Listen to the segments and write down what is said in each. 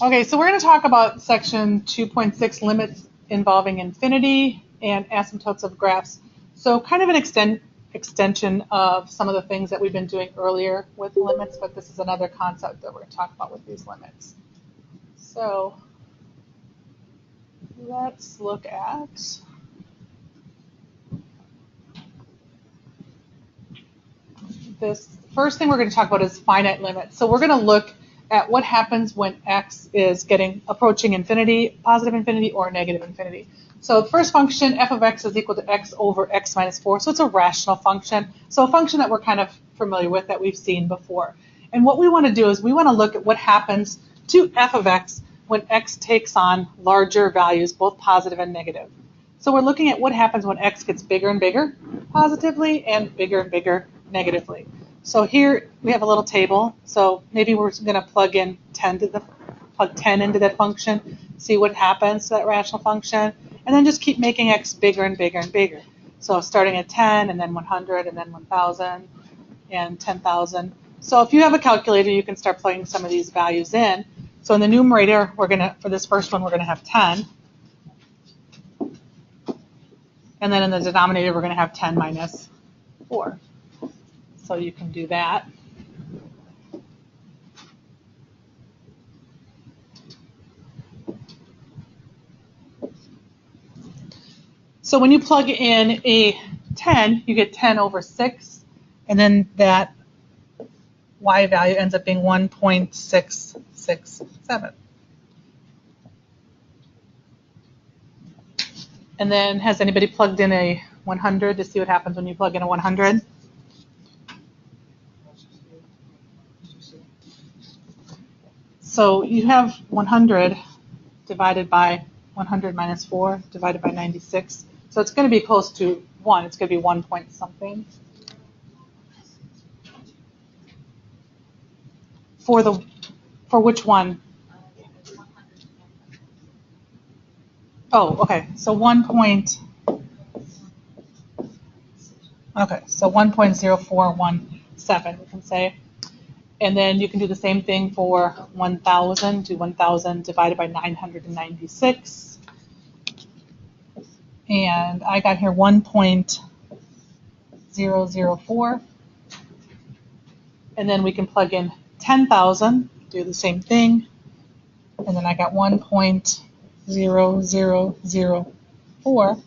Okay, so we're going to talk about section 2.6, limits involving infinity and asymptotes of graphs. So kind of an extension of some of the things that we've been doing earlier with limits, but this is another concept that we're going to talk about with these limits. So let's look at this. First thing we're going to talk about is finite limits. So we're going to look at what happens when x is approaching infinity, positive infinity, or negative infinity. So the first function, f of x is equal to x over x minus 4. So it's a rational function. So a function that we're kind of familiar with, that we've seen before. And what we want to do is we want to look at what happens to f of x when x takes on larger values, both positive and negative. So we're looking at what happens when x gets bigger and bigger positively and bigger negatively. So here we have a little table. So maybe we're going to plug 10 into that function, see what happens to that rational function, and then just keep making x bigger and bigger. So starting at 10, and then 100, and then 1,000, and 10,000. So if you have a calculator, you can start plugging some of these values in. So in the numerator, for this first one, we're going to have 10. And then in the denominator, we're going to have 10 minus 4. So you can do that. So when you plug in a 10, you get 10 over 6, and then that y value ends up being 1.667. And then has anybody plugged in a 100 to see what happens when you plug in a 100? So you have 100 divided by 100 minus 4 divided by 96. So it's going to be close to 1. It's going to be 1 point something. For which one? Oh, okay. So 1.0417, we can say. And then you can do the same thing for 1,000. Do 1,000 divided by 996. And I got here 1.004. And then we can plug in 10,000, do the same thing. And then I got 1.0004.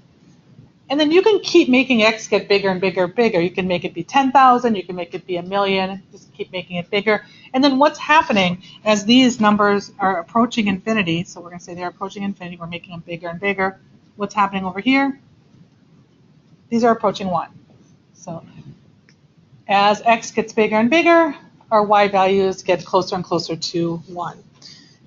And then you can keep making x get bigger and bigger. You can make it be 10,000, you can make it be 1,000,000, just keep making it bigger. And then what's happening as these numbers are approaching infinity, so we're going to say they're approaching infinity, we're making them bigger and bigger. What's happening over here? These are approaching 1. So as x gets bigger and bigger, our y values get closer and closer to 1.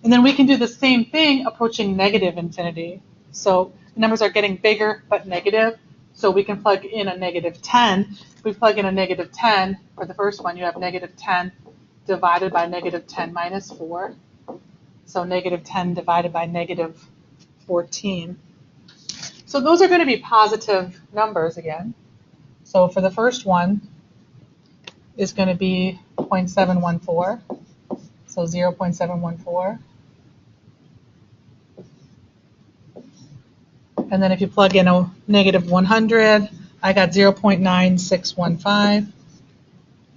And then we can do the same thing approaching negative infinity. So the numbers are getting bigger but negative. So we can plug in a negative 10. If we plug in a negative 10 for the first one, you have negative 10 divided by negative 10 minus 4. So negative 10 divided by negative 14. So those are going to be positive numbers again. So for the first one is going to be 0.714. So 0.714. And then if you plug in a negative 100, I got 0.9615.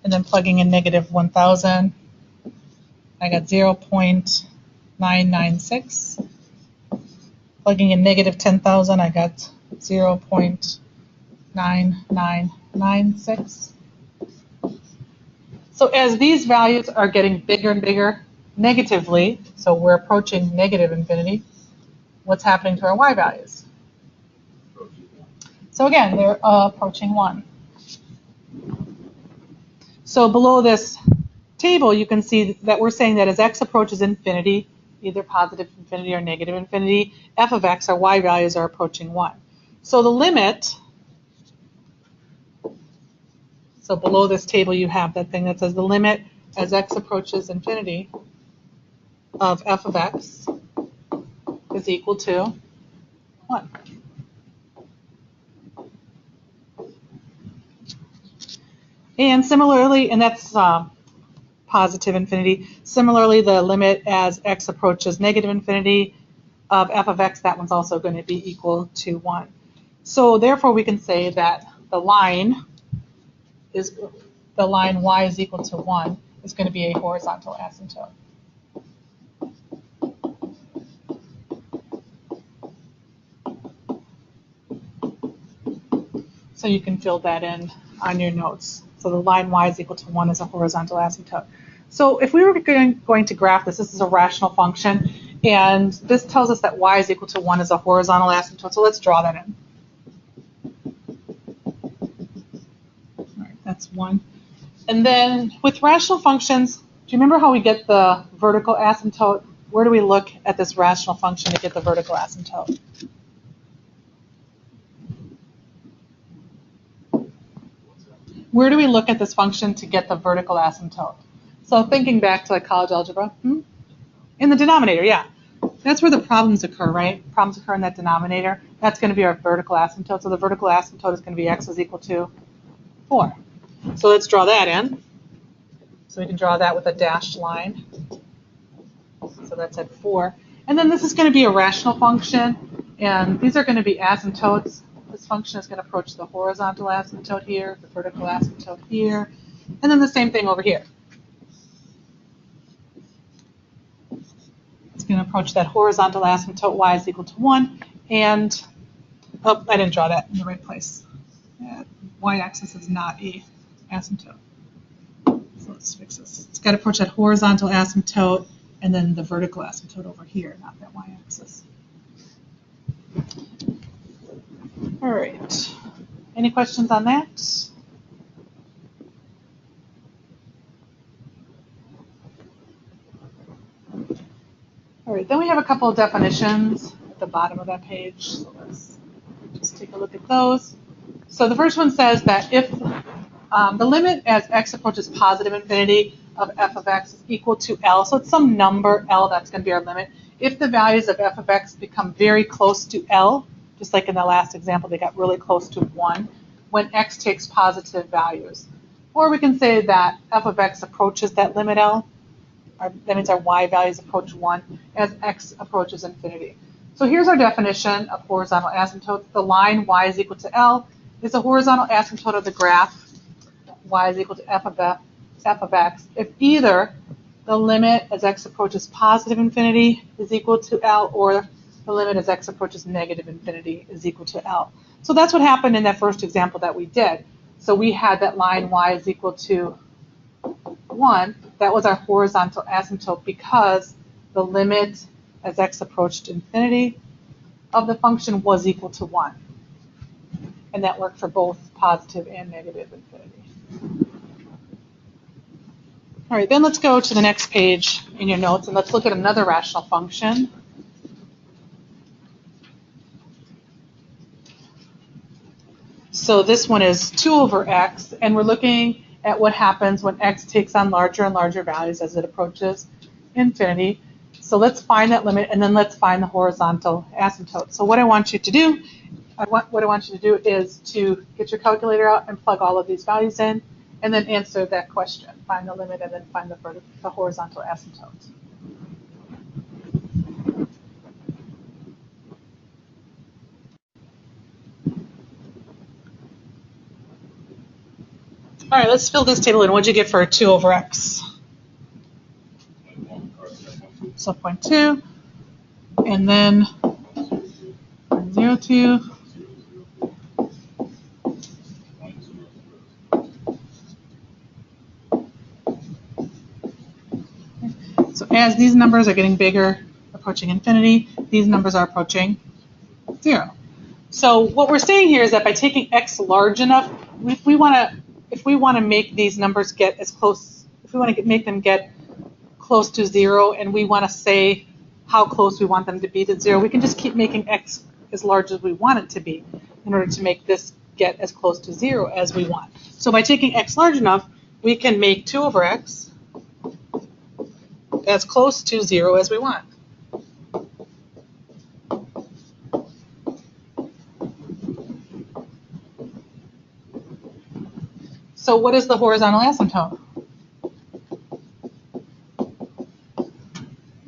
And then plugging in negative 1,000, I got 0.996. Plugging in negative 10,000, I got 0.9996. So as these values are getting bigger and bigger negatively, so we're approaching negative infinity, what's happening to our y values? So again, they're approaching 1. So below this table, you can see that we're saying that as x approaches infinity, either positive infinity or negative infinity, f of x, our y values are approaching 1. So the limit, so below this table you have that thing that says the limit as x approaches infinity of f of x is equal to 1. And similarly, and that's positive infinity. Similarly, the limit as x approaches negative infinity of f of x, that one's also going to be equal to 1. So therefore, we can say that the line y is equal to 1 is going to be a horizontal asymptote. So you can fill that in on your notes. So the line y is equal to 1 is a horizontal asymptote. So if we were going to graph this is a rational function, and this tells us that y is equal to 1 is a horizontal asymptote. So let's draw that in. All right, that's 1. And then with rational functions, do you remember how we get the vertical asymptote? Where do we look at this rational function to get the vertical asymptote? Where do we look at this function to get the vertical asymptote? So thinking back to like college algebra, in the denominator, yeah. That's where the problems occur, right? Problems occur in that denominator. That's going to be our vertical asymptote. So the vertical asymptote is going to be x is equal to 4. So let's draw that in. So we can draw that with a dashed line. So that's at 4. And then this is going to be a rational function, and these are going to be asymptotes. This function is going to approach the horizontal asymptote here, the vertical asymptote here, and then the same thing over here. It's going to approach that horizontal asymptote, y is equal to 1, and, oh, I didn't draw that in the right place. Y-axis is not a asymptote. So let's fix this. It's got to approach that horizontal asymptote, and then the vertical asymptote over here, not that y-axis. All right. Any questions on that? All right, then we have a couple of definitions at the bottom of that page. So let's just take a look at those. So the first one says that if the limit as x approaches positive infinity of f of x is equal to L, so it's some number L, that's going to be our limit. If the values of f of x become very close to L, just like in the last example, they got really close to 1, when x takes positive values. Or we can say that f of x approaches that limit L, that means our y values approach 1 as x approaches infinity. So here's our definition of horizontal asymptotes. The line y is equal to L is a horizontal asymptote of the graph y is equal to f of x if either the limit as x approaches positive infinity is equal to L, or the limit as x approaches negative infinity is equal to L. So that's what happened in that first example that we did. So we had that line y is equal to 1. That was our horizontal asymptote because the limit as x approached infinity of the function was equal to 1. And that worked for both positive and negative infinity. All right, then let's go to the next page in your notes, and let's look at another rational function. So this one is 2 over x, and we're looking at what happens when x takes on larger and larger values as it approaches infinity. So let's find that limit, and then let's find the horizontal asymptote. So what I want you to do, is to get your calculator out and plug all of these values in, and then answer that question. Find the limit and then find the horizontal asymptote. All right, let's fill this table in. What'd you get for 2 over x? So 0.2, and then 0.02. So as these numbers are getting bigger, approaching infinity, these numbers are approaching 0. So what we're saying here is that by taking x large enough, if we want to make these numbers get as close, if we want to make them get close to 0, and we want to say how close we want them to be to 0, we can just keep making x as large as we want it to be in order to make this get as close to 0 as we want. So by taking x large enough, we can make 2 over x as close to 0 as we want. So what is the horizontal asymptote?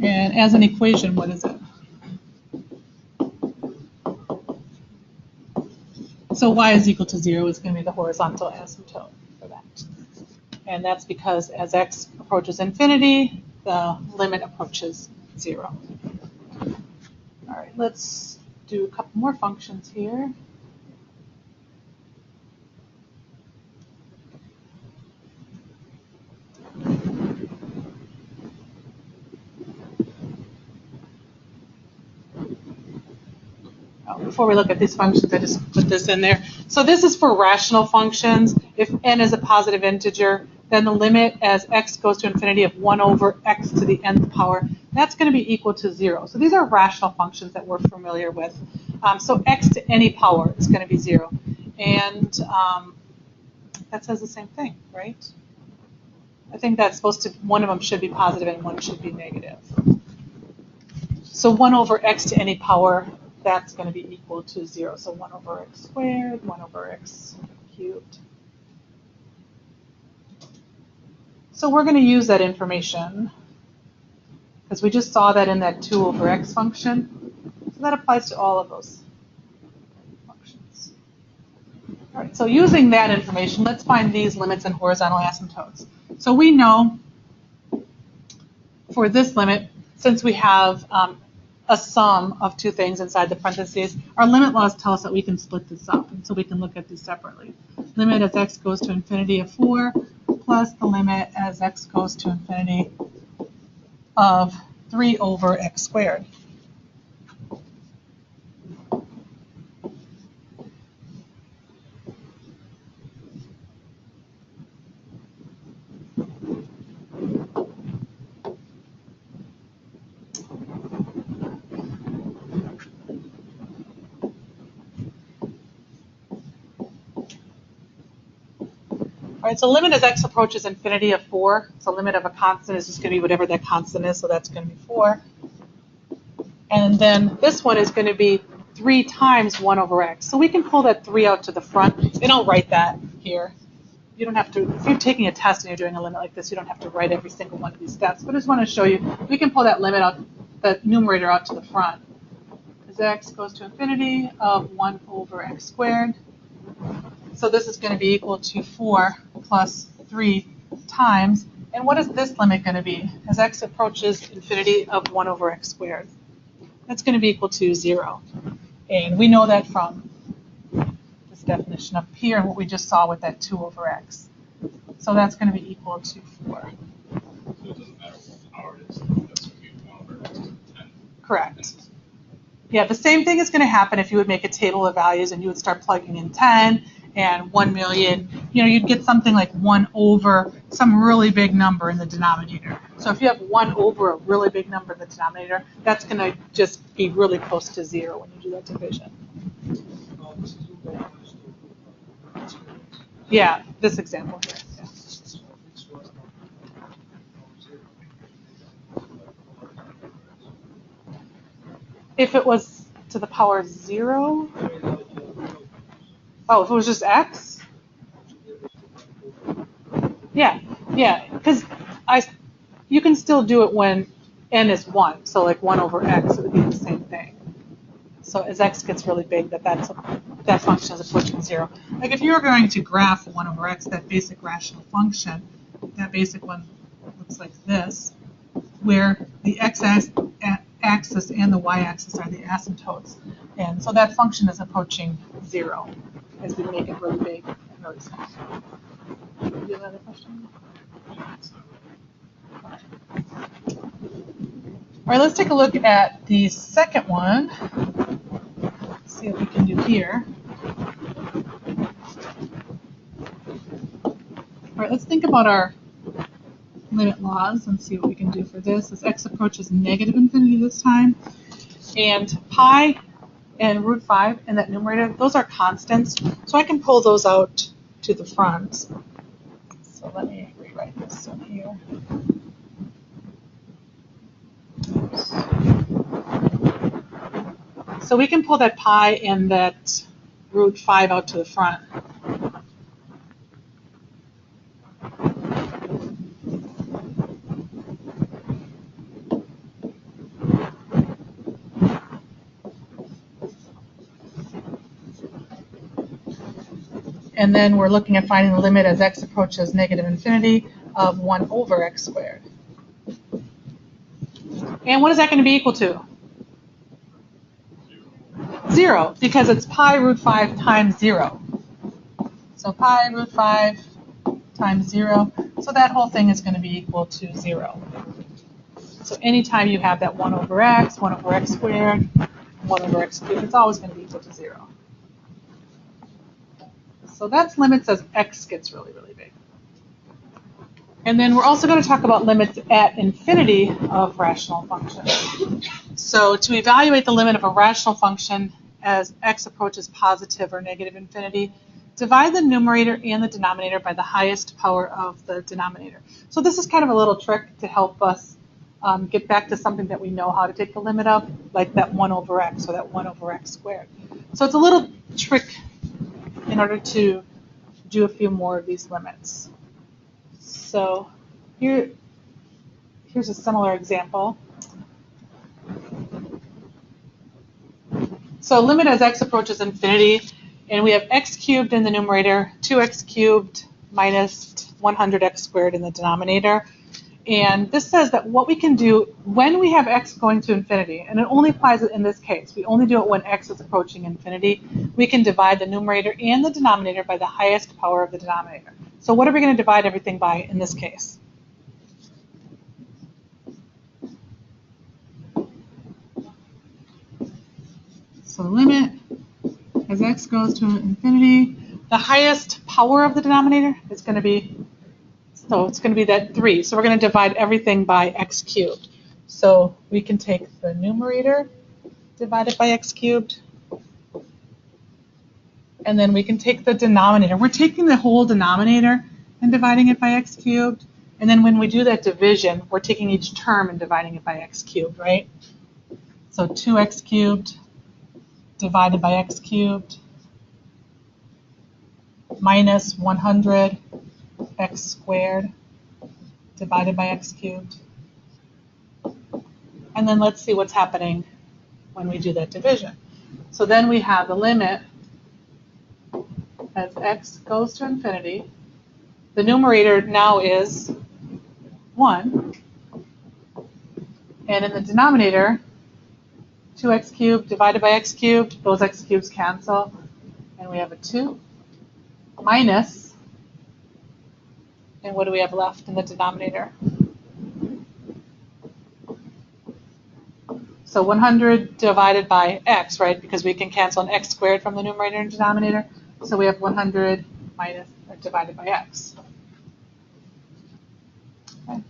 And as an equation, what is it? So y is equal to 0 is going to be the horizontal asymptote for that. And that's because as x approaches infinity, the limit approaches 0. All right, let's do a couple more functions here. Before we look at these functions, I just put this in there. So this is for rational functions. If n is a positive integer, then the limit as x goes to infinity of 1 over x to the nth power, that's going to be equal to 0. So these are rational functions that we're familiar with. So x to any power is going to be 0. And that says the same thing, right? I think that's supposed to, one of them should be positive and one should be negative. So 1 over x to any power, that's going to be equal to 0. So 1 over x squared, 1 over x cubed. So we're going to use that information because we just saw that in that 2 over x function. So that applies to all of those functions. All right, so using that information, let's find these limits and horizontal asymptotes. So we know for this limit, since we have a sum of two things inside the parentheses, our limit laws tell us that we can split this up, and so we can look at these separately. Limit as x goes to infinity of 4 plus the limit as x goes to infinity of 3 over x squared. All right, so limit as x approaches infinity of 4. So limit of a constant is just going to be whatever that constant is, so that's going to be 4. And then this one is going to be 3 times 1 over x. So we can pull that 3 out to the front, and I'll write that here. You don't have to, if you're taking a test and you're doing a limit like this, you don't have to write every single one of these steps. But I just want to show you, we can pull that limit out, the numerator out to the front. As x goes to infinity of 1 over x squared. So this is going to be equal to 4 plus 3 times. And what is this limit going to be? As x approaches infinity of 1 over x squared. That's going to be equal to 0. And we know that from this definition up here and what we just saw with that 2 over x. So that's going to be equal to 4. So it doesn't matter what power it is, that's going to be 1 over x to the 10. Correct. Yeah, the same thing is going to happen if you would make a table of values and you would start plugging in 10 and 1 million. You know, you'd get something like 1 over some really big number in the denominator. So if you have 1 over a really big number in the denominator, that's going to just be really close to 0 when you do that division. Yeah, this example here. Yeah. If it was to the power of 0? Oh, if it was just x? Yeah, because you can still do it when n is 1. So like 1 over x, it would be the same thing. So as x gets really big, that function is approaching 0. Like if you were going to graph 1 over x, that basic rational function, that basic one looks like this, where the x-axis and the y-axis are the asymptotes. And so that function is approaching 0 as we make it really big and really small. Do you have another question? All right, let's take a look at the second one. See what we can do here. All right, let's think about our limit laws and see what we can do for this. As x approaches negative infinity this time, and pi and root 5 in that numerator, those are constants, so I can pull those out to the front. So let me rewrite this in here. So we can pull that pi and that root 5 out to the front. And then we're looking at finding the limit as x approaches negative infinity of 1 over x squared. And what is that going to be equal to? 0, because it's pi root 5 times 0. So pi root 5 times 0. So that whole thing is going to be equal to 0. So anytime you have that 1 over x squared, 1 over x cubed, it's always going to be equal to 0. So that's limits as x gets really, really big. And then we're also going to talk about limits at infinity of rational functions. So to evaluate the limit of a rational function as x approaches positive or negative infinity, divide the numerator and the denominator by the highest power of the denominator. So this is kind of a little trick to help us get back to something that we know how to take the limit of, like that 1 over x or that 1 over x squared. So it's a little trick in order to do a few more of these limits. So here's a similar example. So limit as x approaches infinity, and we have x cubed in the numerator, 2x cubed minus 100x squared in the denominator. And this says that what we can do when we have x going to infinity, and it only applies in this case, we only do it when x is approaching infinity, we can divide the numerator and the denominator by the highest power of the denominator. So what are we going to divide everything by in this case? So limit as x goes to infinity, the highest power of the denominator is going to be, so it's going to be that 3. So we're going to divide everything by x cubed. So we can take the numerator divided by x cubed, and then we can take the denominator. We're taking the whole denominator and dividing it by x cubed. And then when we do that division, we're taking each term and dividing it by x cubed, right? So 2x cubed divided by x cubed minus 100x squared divided by x cubed. And then let's see what's happening when we do that division. So then we have the limit as x goes to infinity. The numerator now is 1. And in the denominator, 2x cubed divided by x cubed, those x cubes cancel, and we have a 2 minus, and what do we have left in the denominator? So 100 divided by x, right? Because we can cancel an x squared from the numerator and denominator. So we have 100 minus divided by x. Okay.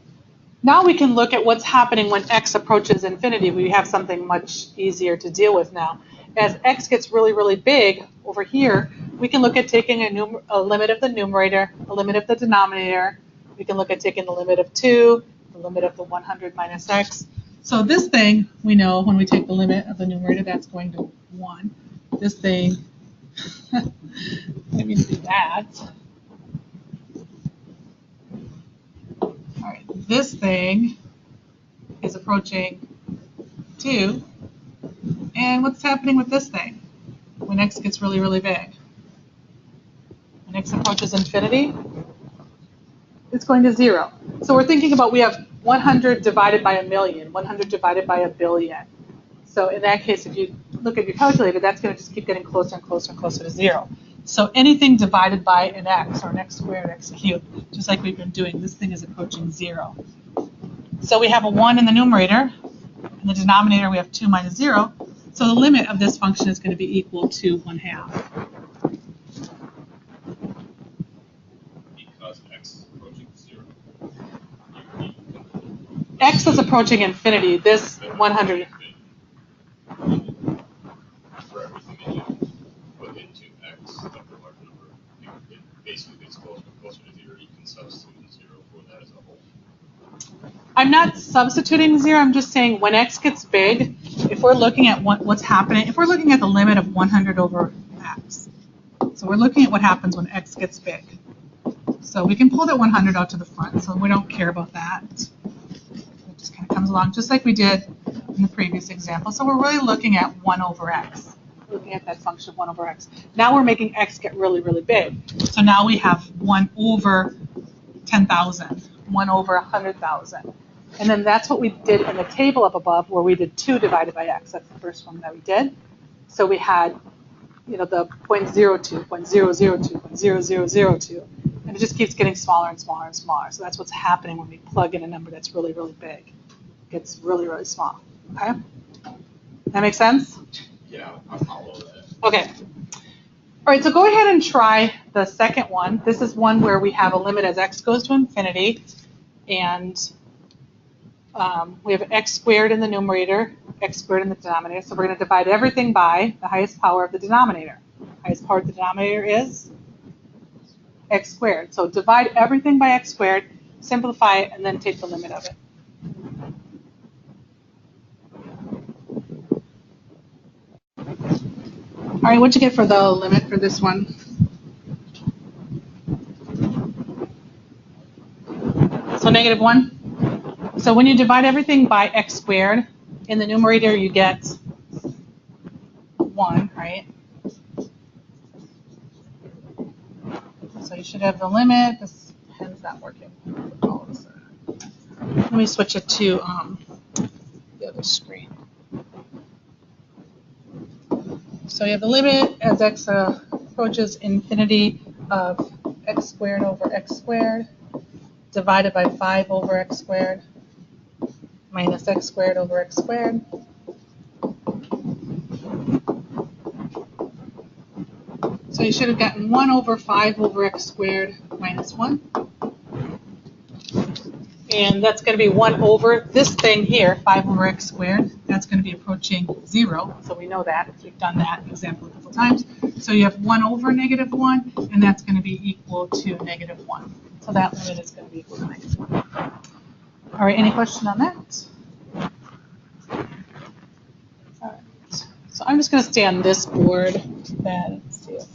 Now we can look at what's happening when x approaches infinity. We have something much easier to deal with now. As x gets really, really big over here, we can look at taking a limit of the numerator, a limit of the denominator. We can look at taking the limit of 2, the limit of the 100 minus x. So this thing, we know when we take the limit of the numerator, that's going to 1. This thing, I mean to do that. All right, this thing is approaching 2. And what's happening with this thing when x gets really, really big? When x approaches infinity, it's going to 0. So we're thinking about, we have 100 divided by 1,000,000, 100 divided by 1,000,000,000. So in that case, if you look at your calculator, that's going to just keep getting closer and closer and closer to 0. So anything divided by an x, or an x squared, x cubed, just like we've been doing, this thing is approaching 0. So we have a 1 in the numerator. In the denominator, we have 2 minus 0. So the limit of this function is going to be equal to 1/2. Because x is approaching 0. X is approaching infinity. This 100. For everything that you put into x, a large number, it basically gets closer and closer to 0. You can substitute 0 for that as a whole. I'm not substituting 0. I'm just saying when x gets big, if we're looking at what's happening, if we're looking at the limit of 100 over x, so we're looking at what happens when x gets big. So we can pull that 100 out to the front, so we don't care about that. It just kind of comes along just like we did in the previous example. So we're really looking at 1 over x. looking at that function of 1 over x. Now we're making x get really, really big. So now we have 1 over 10,000, 1 over 100,000. And then that's what we did in the table up above where we did 2 divided by x. That's the first one that we did. So we had, the 0.02, 0.002, 0.0002. And it just keeps getting smaller and smaller and smaller. So that's what's happening when we plug in a number that's really, really big. It gets really, really small. Okay? That makes sense? Yeah, I'll follow that. Okay. All right, so go ahead and try the second one. This is one where we have a limit as x goes to infinity, and we have x squared in the numerator, x squared in the denominator. So we're going to divide everything by the highest power of the denominator. Highest power of the denominator is x squared. So divide everything by x squared, simplify it, and then take the limit of it. All right, what'd you get for the limit for this one? So -1. So when you divide everything by x squared, in the numerator you get 1, right? So you should have the limit. This pen's not working. Let me switch it to the other screen. So you have the limit as x approaches infinity of x squared over x squared divided by 5 over x squared minus x squared over x squared. So you should have gotten 1 over 5 over x squared minus 1. And that's going to be 1 over this thing here, 5 over x squared. That's going to be approaching 0. So we know that. We've done that example a couple times. So you have 1 over -1, and that's going to be equal to -1. So that limit is going to be equal to -1. All right, any question on that? All right. So I'm just going to stay on this board then and see if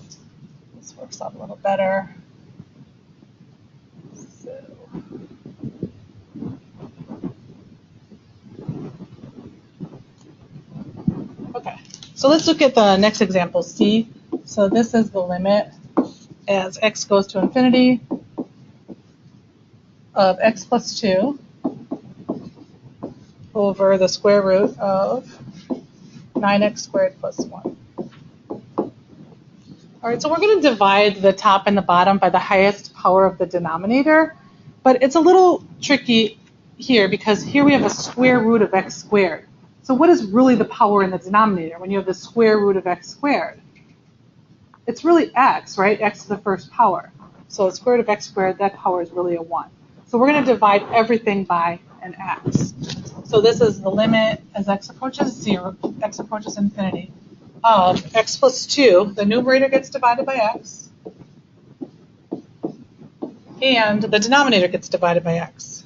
this works out a little better. Okay, so let's look at the next example, C. So this is the limit as x goes to infinity of x plus 2 over the square root of 9x squared plus 1. All right, so we're going to divide the top and the bottom by the highest power of the denominator, but it's a little tricky here because here we have a square root of x squared. So what is really the power in the denominator when you have the square root of x squared? It's really x, right? X to the first power. So the square root of x squared, that power is really a 1. So we're going to divide everything by an x. So this is the limit as x approaches 0, x approaches infinity, of x plus 2. The numerator gets divided by x, and the denominator gets divided by x.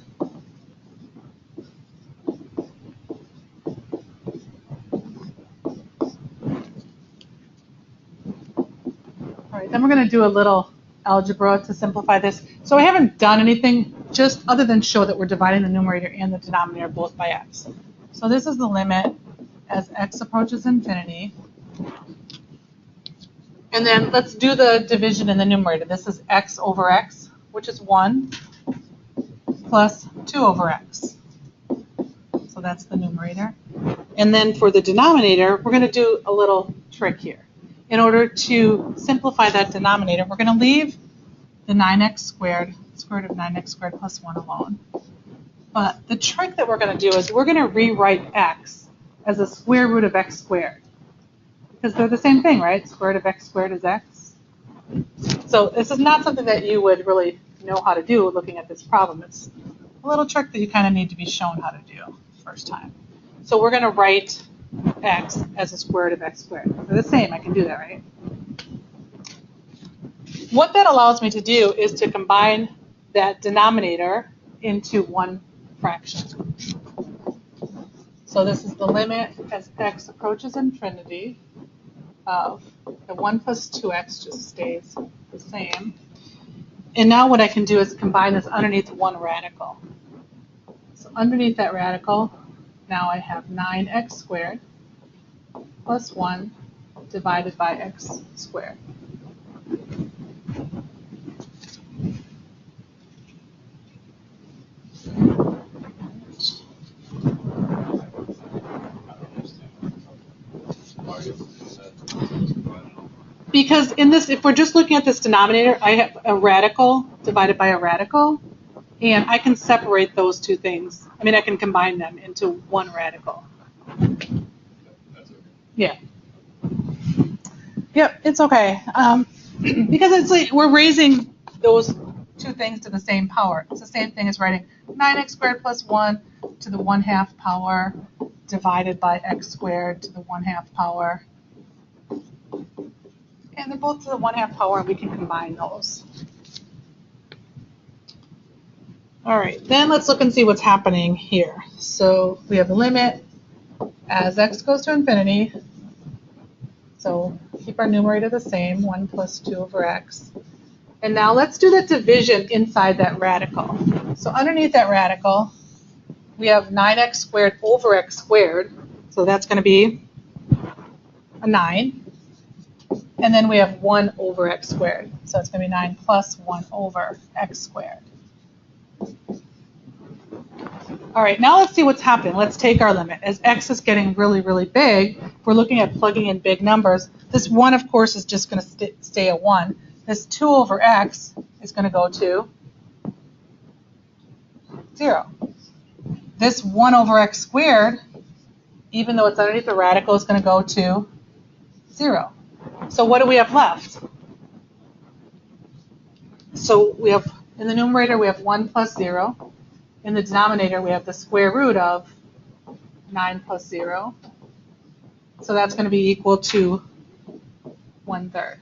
All right, then we're going to do a little algebra to simplify this. So I haven't done anything just other than show that we're dividing the numerator and the denominator both by x. So this is the limit as x approaches infinity. And then let's do the division in the numerator. This is x over x, which is 1, plus 2 over x. So that's the numerator. And then for the denominator, we're going to do a little trick here. In order to simplify that denominator, we're going to leave the 9x squared, square root of 9x squared plus 1 alone. But the trick that we're going to do is we're going to rewrite x as a square root of x squared. Because they're the same thing, right? Square root of x squared is x. So this is not something that you would really know how to do looking at this problem. It's a little trick that you kind of need to be shown how to do first time. So we're going to write x as a square root of x squared. They're the same. I can do that, right? What that allows me to do is to combine that denominator into one fraction. So this is the limit as x approaches infinity of the 1 plus 2x just stays the same. And now what I can do is combine this underneath one radical. So underneath that radical, now I have 9x squared plus 1 divided by x squared. Because in this, if we're just looking at this denominator, I have a radical divided by a radical, and I can separate those two things. I mean, I can combine them into one radical. That's okay. Yeah. Yep, it's okay. Because it's like we're raising those two things to the same power. It's the same thing as writing 9x squared plus 1 to the 1/2 power divided by x squared to the 1/2 power. And they're both to the 1/2 power, and we can combine those. All right, then let's look and see what's happening here. So we have a limit as x goes to infinity. So keep our numerator the same, 1 plus 2 over x. And now let's do the division inside that radical. So underneath that radical, we have 9x squared over x squared. So that's going to be a 9. And then we have 1 over x squared. So it's going to be 9 plus 1 over x squared. All right, now let's see what's happening. Let's take our limit. As x is getting really, really big, we're looking at plugging in big numbers. This 1, of course, is just going to stay a 1. This 2 over x is going to go to 0. This 1 over x squared, even though it's underneath the radical, is going to go to 0. So what do we have left? So we have, in the numerator, we have 1 plus 0. In the denominator, we have the square root of 9 plus 0. So that's going to be equal to 1/3.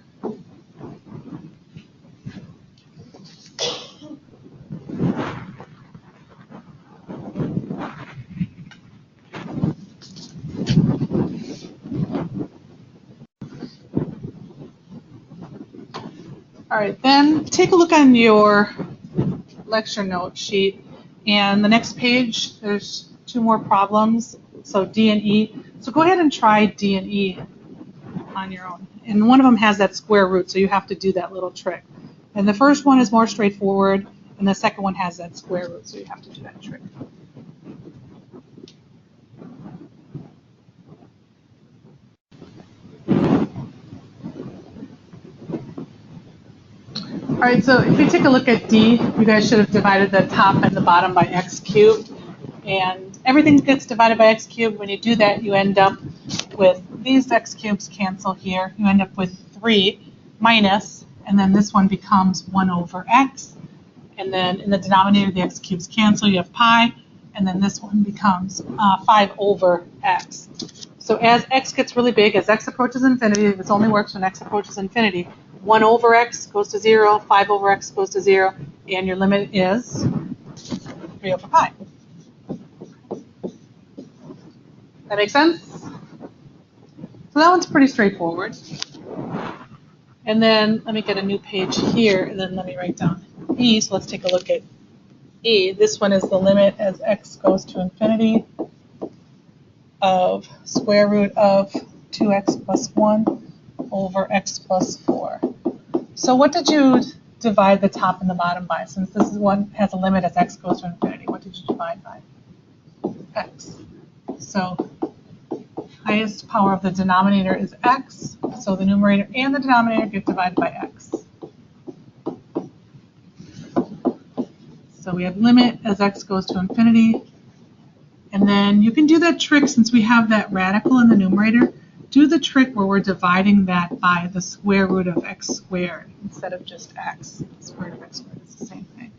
All right, then take a look on your lecture note sheet. And the next page, there's 2 more problems, so D and E. So go ahead and try D and E on your own. And one of them has that square root, so you have to do that little trick. And the first one is more straightforward, and the second one has that square root, so you have to do that trick. All right, so if we take a look at D, you guys should have divided the top and the bottom by x cubed. And everything gets divided by x cubed. When you do that, you end up with these x cubes cancel here. You end up with 3 minus, and then this one becomes 1 over x. And then in the denominator, the x cubes cancel. You have pi, and then this one becomes 5 over x. So as x gets really big, as x approaches infinity, this only works when x approaches infinity, 1 over x goes to 0, 5 over x goes to 0, and your limit is 3 over pi. That makes sense? So that one's pretty straightforward. And then let me get a new page here, and then let me write down E. So let's take a look at E. This one is the limit as x goes to infinity of square root of 2x plus 1 over x plus 4. So what did you divide the top and the bottom by? Since this is one has a limit as x goes to infinity, what did you divide by? X. So highest power of the denominator is x, so the numerator and the denominator get divided by x. So we have limit as x goes to infinity, and then you can do that trick since we have that radical in the numerator. Do the trick where we're dividing that by the square root of x squared instead of just x. The square root of x squared is the same thing.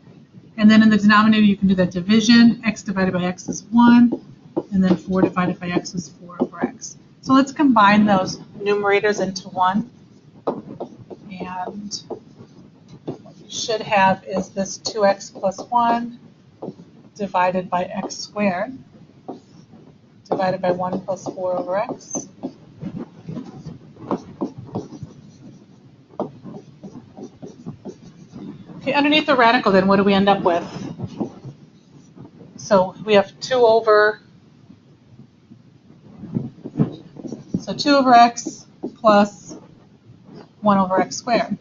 And then in the denominator, you can do that division. X divided by x is 1, and then 4 divided by x is 4 over x. So let's combine those numerators into 1. And what you should have is this 2x plus 1 divided by x squared divided by 1 plus 4 over x. Okay, underneath the radical, then what do we end up with? So we have 2 over x plus 1 over x squared.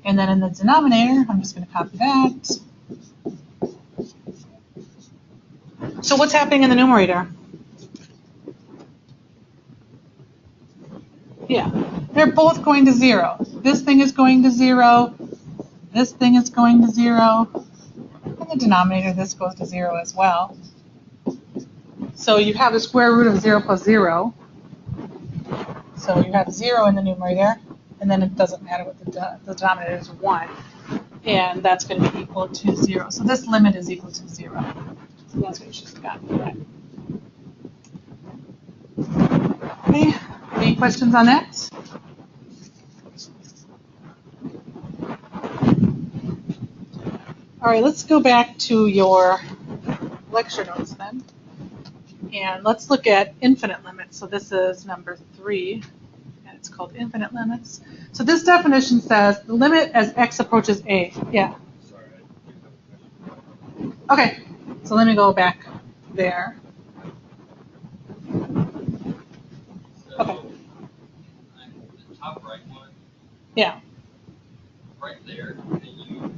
And then in the denominator, I'm just going to copy that. So what's happening in the numerator? Yeah, they're both going to 0. This thing is going to 0. This thing is going to 0. In the denominator, this goes to 0 as well. So you have the square root of 0 plus 0. So you have 0 in the numerator, and then it doesn't matter what the denominator is 1. And that's going to be equal to 0. So this limit is equal to 0. So that's what you should have gotten for that. Okay, any questions on that? All right, let's go back to your lecture notes then. And let's look at infinite limits. So this is number 3, and it's called infinite limits. So this definition says the limit as x approaches a. Yeah. Sorry, Okay, so let me go back there. Okay. The top right one, Yeah. right there, and you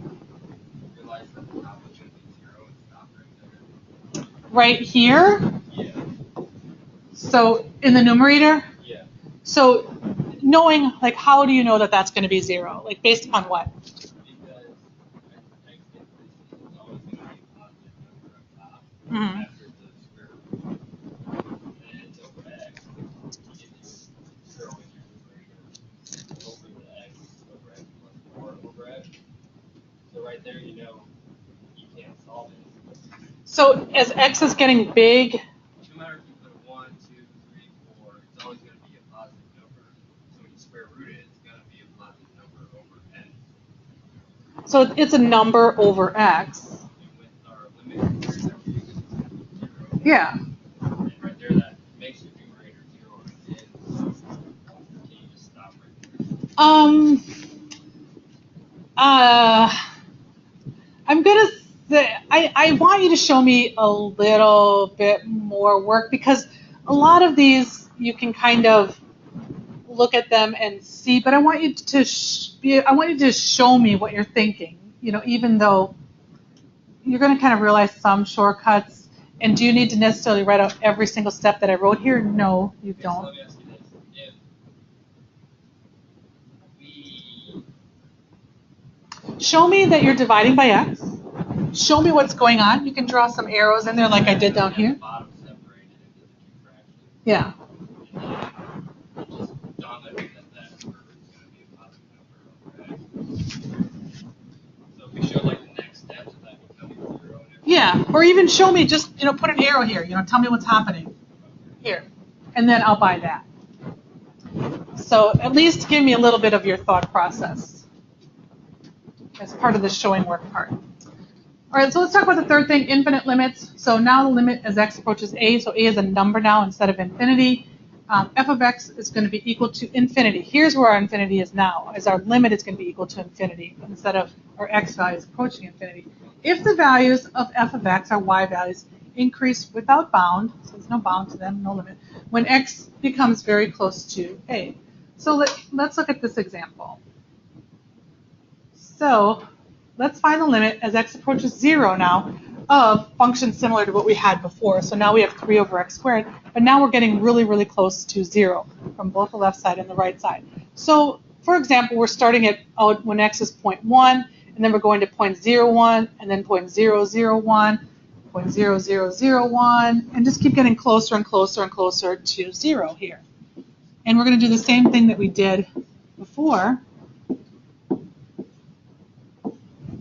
realize that the top is going to be 0 and stop right there. Right here. Yeah. So in the numerator. Yeah. So knowing, like, how do you know that that's going to be 0? Like, based upon what? Because x increases is always going to be a positive number up top Mm-hmm. after the square root. And it's over x. You get to 0 in your numerator over the x over x plus 4 over x. So right there, you know you can't solve it. So as x is getting big, No matter if you put a 1, 2, 3, 4, it's always going to be a positive number. So when you square root it, it's going to be a positive number over n. so it's a number over x. And with our limit here, that we're using, it's 0. Yeah. And right there, that makes your numerator 0 again. So can you just stop right there? I'm gonna say I want you to show me a little bit more work, because a lot of these you can kind of look at them and see, but I want you to show me what you're thinking. You know, even though you're going to kind of realize some shortcuts. And do you need to necessarily write out every single step that I wrote here? No, you Okay, so don't. let me ask you this. If we Show me that you're dividing by x. Show me what's going on. You can draw some arrows in there like I did down at here. the bottom separated into the two fractions, Yeah. and then it just dawned on me that curve is going to be a positive number over x. So if we show like the next steps of that becoming 0 and everything. Yeah, or even show me, just, put an arrow here, tell me what's happening here, and then I'll buy that. So at least give me a little bit of your thought process as part of the showing work part. All right, so let's talk about the third thing, infinite limits. So now the limit as x approaches a, so a is a number now instead of infinity. F of x is going to be equal to infinity. Here's where our infinity is now, as our limit is going to be equal to infinity instead of our x values approaching infinity. If the values of f of x, our y values, increase without bound, so there's no bound to them, no limit, when x becomes very close to a. So let's look at this example. So let's find the limit as x approaches 0 now of functions similar to what we had before. So now we have 3 over x squared, but now we're getting really, really close to 0 from both the left side and the right side. So for example, we're starting at when x is 0.1, and then we're going to 0.01, and then 0.001, 0.0001, and just keep getting closer and closer and closer to 0 here. And we're going to do the same thing that we did before.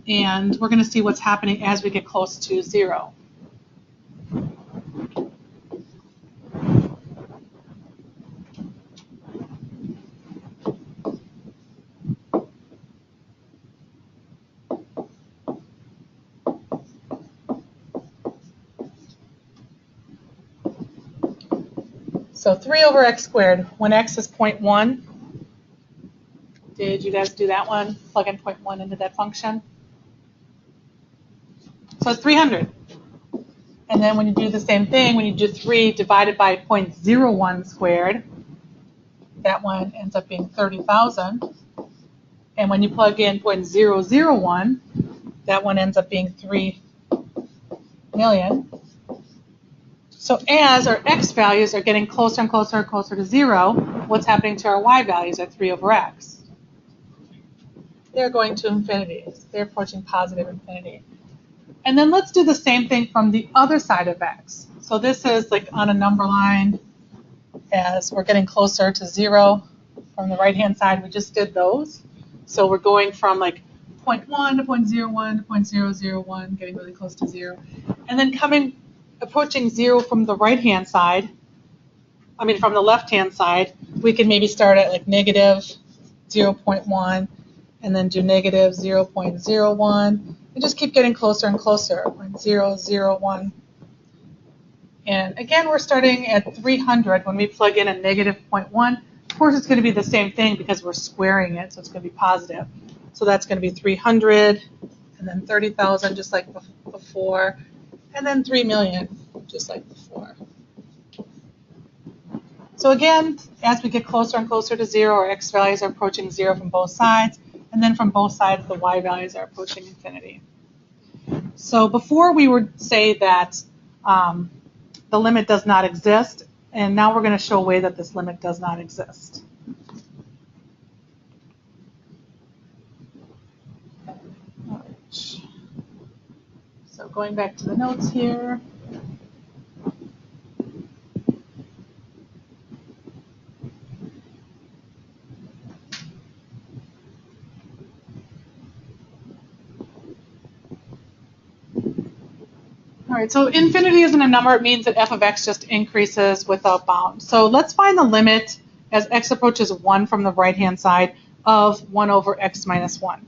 And we're going to see what's happening as we get close to 0. So 3 over x squared, when x is 0.1, did you guys do that one? Plug in 0.1 into that function. So it's 300. And then when you do the same thing, when you do 3 divided by 0.01 squared, that one ends up being 30,000. And when you plug in 0.001, that one ends up being 3 million. So as our x values are getting closer and closer and closer to 0, what's happening to our y values at 3 over x? They're going to infinity. They're approaching positive infinity. And then let's do the same thing from the other side of x. So this is like on a number line as we're getting closer to 0 from the right-hand side. We just did those. So we're going from like 0.1 to 0.01 to 0.001, getting really close to 0. And then approaching 0 from the right-hand side, from the left-hand side, we can maybe start at like negative 0.1 and then do negative 0.01 and just keep getting closer and closer, 0.001. And again, we're starting at 300 when we plug in a negative 0.1. Of course, it's going to be the same thing because we're squaring it, so it's going to be positive. So that's going to be 300, and then 30,000, just like before, and then 3 million, just like before. So again, as we get closer and closer to 0, our x values are approaching 0 from both sides, and then from both sides, the y values are approaching infinity. So before we would say that the limit does not exist, and now we're going to show a way that this limit does not exist. All right. So going back to the notes here. All right, so infinity isn't a number. It means that f of x just increases without bound. So let's find the limit as x approaches 1 from the right-hand side of 1 over x minus 1.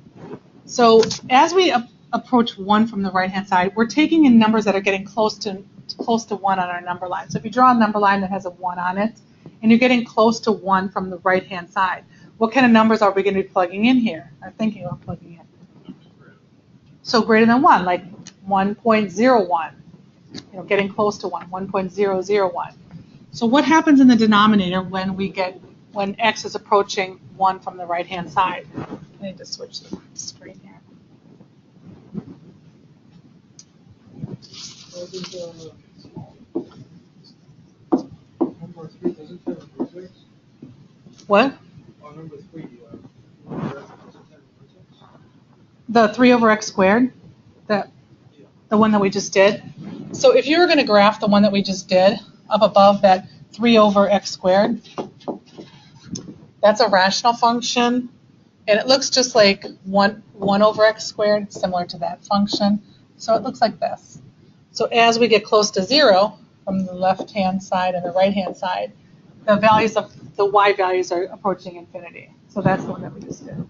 So as we approach 1 from the right-hand side, we're taking in numbers that are getting close to 1 on our number line. So if you draw a number line that has a 1 on it, and you're getting close to 1 from the right-hand side, what kind of numbers are we going to be plugging in here, or thinking about plugging in? So greater than 1, like 1.01, getting close to 1, 1.001. So what happens in the denominator when x is approaching 1 from the right-hand side? I need to switch the screen here. Number 3 doesn't have a vertex? What? Number 3, The 3 over x squared? The one that we just did? So if you were going to graph the one that we just did, up above that 3 over x squared, that's a rational function, and it looks just like 1 over x squared, similar to that function. So it looks like this. So as we get close to 0 from the left-hand side and the right-hand side, the values of the y values are approaching infinity. So that's the one that we just did.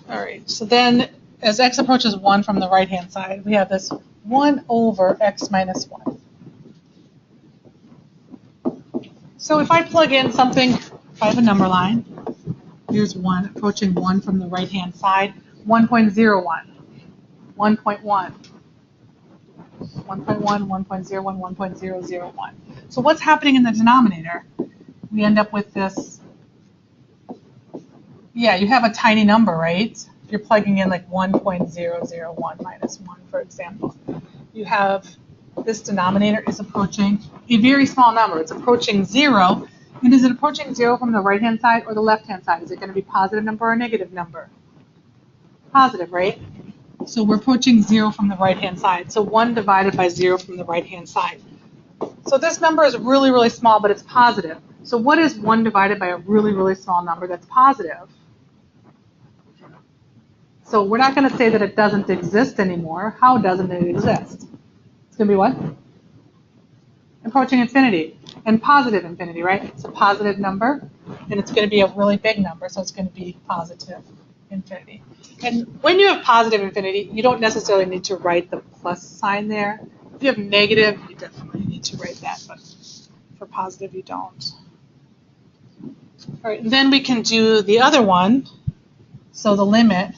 All right, so then as x approaches 1 from the right-hand side, we have this 1 over x minus 1. So if I plug in something, if I have a number line, here's 1, approaching 1 from the right-hand side, 1.01, 1.1, 1.1, 1.01, 1.001. So what's happening in the denominator? We end up with this, you have a tiny number, right? If you're plugging in like 1.001 minus 1, for example. You have this denominator is approaching a very small number. It's approaching 0. And is it approaching 0 from the right-hand side or the left-hand side? Is it going to be positive number or negative number? Positive, right? So we're approaching 0 from the right-hand side. So 1 divided by 0 from the right-hand side. So this number is really, really small, but it's positive. So what is 1 divided by a really, really small number that's positive? So we're not going to say that it doesn't exist anymore. How doesn't it exist? It's going to be what? Approaching infinity. And positive infinity, right? It's a positive number, and it's going to be a really big number, so it's going to be positive infinity. And when you have positive infinity, you don't necessarily need to write the plus sign there. If you have negative, you definitely need to write that, but for positive, you don't. All right, and then we can do the other one. So the limit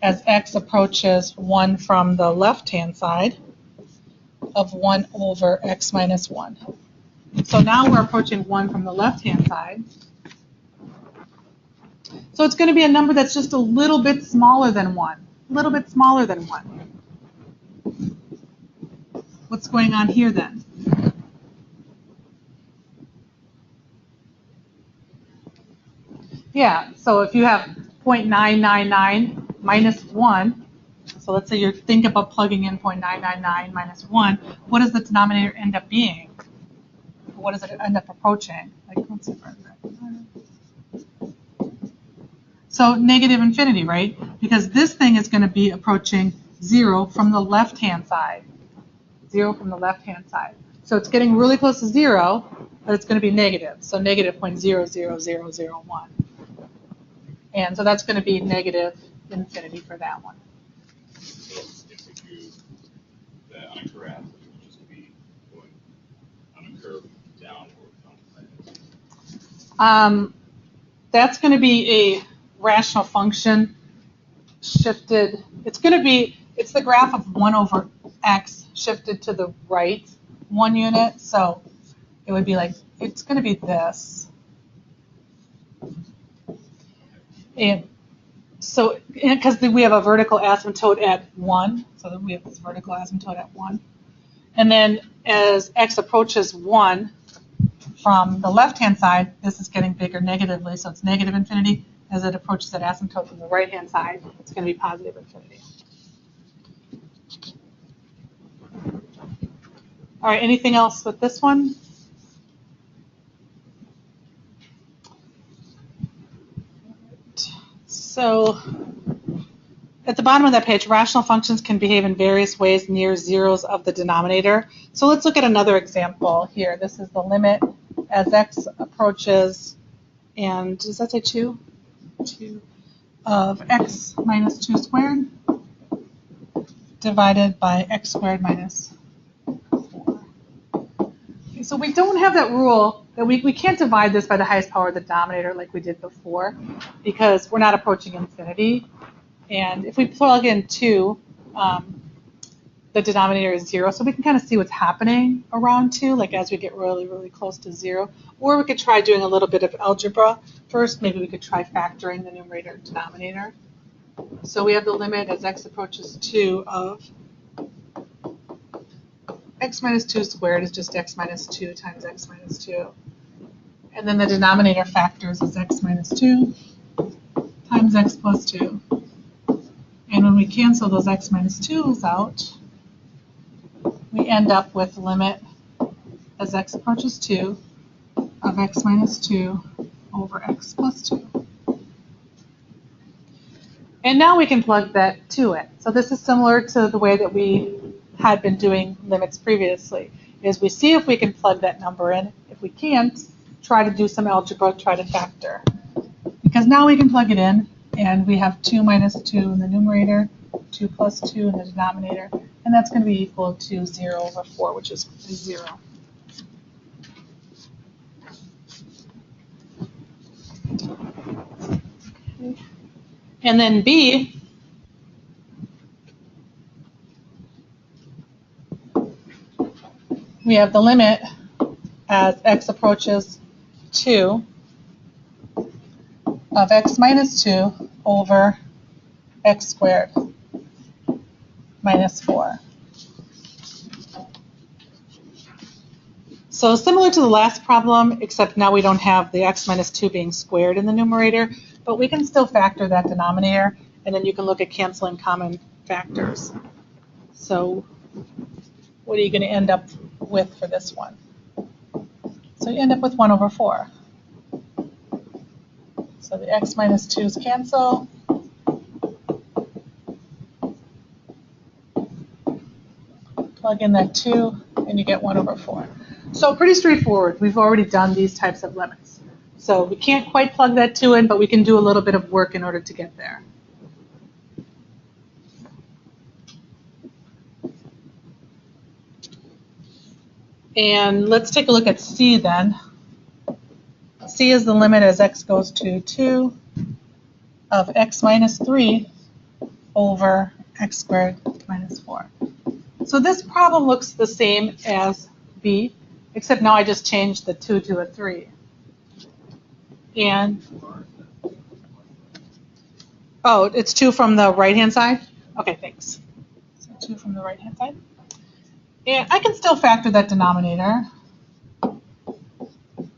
as x approaches 1 from the left-hand side of 1 over x minus 1. So now we're approaching 1 from the left-hand side. So it's going to be a number that's just a little bit smaller than 1. A little bit smaller than 1. What's going on here then? Yeah, so if you have 0.999 minus 1, so let's say you're thinking about plugging in 0.999 minus 1, what does the denominator end up being? What does it end up approaching? Like, let's see if I can- So negative infinity, right? Because this thing is going to be approaching 0 from the left-hand side. 0 from the left-hand side. So it's getting really close to 0, but it's going to be negative. So negative 0.00001. And so that's going to be negative infinity for that one. So if we do that on a graph, it would just be going on a curve down or That's going to be a rational function shifted. It's the graph of 1 over x shifted to the right 1 unit. So it would be like, it's going to be this. And so, because we have a vertical asymptote at 1, so we have this vertical asymptote at 1. And then as x approaches 1 from the left-hand side, this is getting bigger negatively, so it's negative infinity. As it approaches that asymptote from the right-hand side, it's going to be positive infinity. All right, anything else with this one? So at the bottom of that page, rational functions can behave in various ways near zeros of the denominator. So let's look at another example here. This is the limit as x approaches, and does that say 2? 2 of x minus 2 squared divided by x squared minus 4. Okay, so we don't have that rule that we can't divide this by the highest power of the denominator like we did before because we're not approaching infinity. And if we plug in 2, the denominator is 0, so we can kind of see what's happening around 2, like as we get really, really close to 0. Or we could try doing a little bit of algebra first. Maybe we could try factoring the numerator and denominator. So we have the limit as x approaches 2 of x minus 2 squared is just x minus 2 times x minus 2. And then the denominator factors is x minus 2 times x plus 2. And when we cancel those x minus 2's out, we end up with limit as x approaches 2 of x minus 2 over x plus 2. And now we can plug that 2 in. So this is similar to the way that we had been doing limits previously, is we see if we can plug that number in. If we can't, try to do some algebra, try to factor. Because now we can plug it in, and we have 2 minus 2 in the numerator, 2 plus 2 in the denominator, and that's going to be equal to 0 over 4, which is 0. Okay. And then B, we have the limit as x approaches 2 of x minus 2 over x squared minus 4. So similar to the last problem, except now we don't have the x minus 2 being squared in the numerator, but we can still factor that denominator, and then you can look at canceling common factors. So what are you going to end up with for this one? So you end up with 1 over 4. So the x minus 2's cancel. Plug in that 2, and you get 1 over 4. So pretty straightforward. We've already done these types of limits. So we can't quite plug that 2 in, but we can do a little bit of work in order to get there. And let's take a look at C then. C is the limit as x goes to 2 of x minus 3 over x squared minus 4. So this problem looks the same as B, except now I just changed the 2 to a 3. And, oh, it's 2 from the right-hand side? Okay, thanks. So 2 from the right-hand side. And I can still factor that denominator,